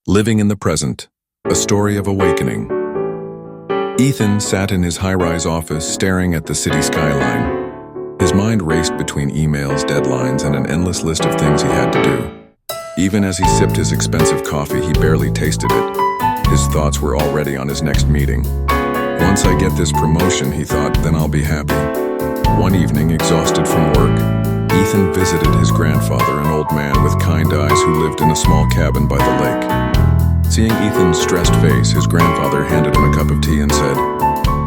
Living in the Present, a story of awakening. Ethan sat in his high-rise office staring at the city skyline. His mind raced between emails, deadlines, and an endless list of things he had to do. Even as he sipped his expensive coffee, he barely tasted it. His thoughts were already on his next meeting. Once I get this promotion, he thought, then I'll be happy. One evening, exhausted from work, Ethan visited his grandfather, an old man with kind eyes who lived in a small cabin by the lake. Seeing Ethan's stressed face, his grandfather handed him a cup of tea and said,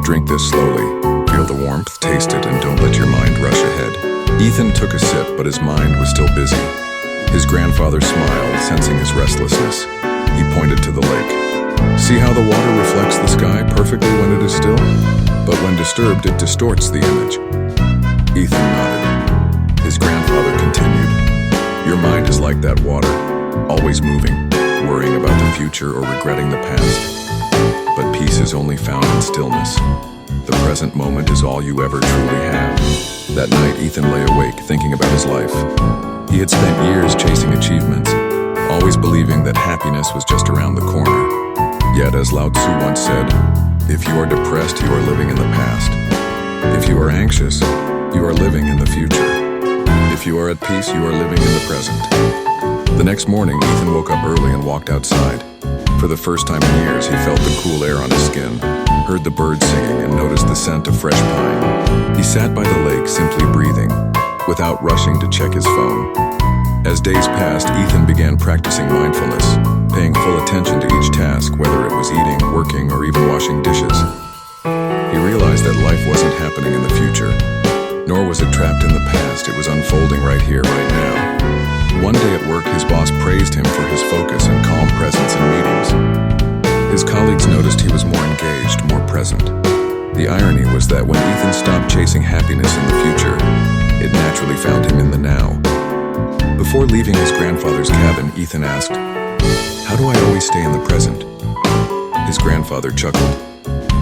"Drink this slowly. Feel the warmth, taste it, and don't let your mind rush ahead." Ethan took a sip, but his mind was still busy. His grandfather smiled, sensing his restlessness. He pointed to the lake. "See how the water reflects the sky perfectly when it is still? But when disturbed, it distorts the image." Ethan nodded. His grandfather continued, "Your mind is like that water, always moving, worrying about the future or regretting the past. But peace is only found in stillness. The present moment is all you ever truly have." That night, Ethan lay awake, thinking about his life. He had spent years chasing achievements, always believing that happiness was just around the corner. Yet, as Lao Tzu once said, if you are depressed, you are living in the past. If you are anxious, you are living in the future. If you are at peace, you are living in the present. The next morning, Ethan woke up early and walked outside. For the first time in years, he felt the cool air on his skin, heard the birds singing, and noticed the scent of fresh pine. He sat by the lake, simply breathing, without rushing to check his phone. As days passed, Ethan began practicing mindfulness, paying full attention to each task, whether it was eating, working, or even washing dishes. He realized that life wasn't happening in the future, nor was it trapped in the past. It was unfolding right here, right now. One day at work, his boss praised him for his focus and calm presence in meetings. His colleagues noticed he was more engaged, more present. The irony was that when Ethan stopped chasing happiness in the future, it naturally found him in the now. Before leaving his grandfather's cabin, Ethan asked, "How do I always stay in the present?" His grandfather chuckled.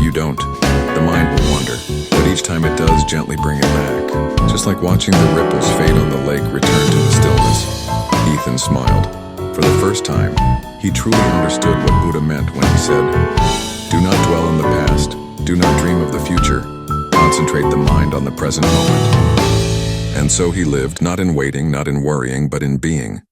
"You don't. The mind will wander, but each time it does, gently bring it back. Just like watching the ripples fade on the lake return to the stillness." Ethan smiled. For the first time, he truly understood what Buddha meant when he said, "Do not dwell in the past. Do not dream of the future. Concentrate the mind on the present moment." And so he lived, not in waiting, not in worrying, but in being.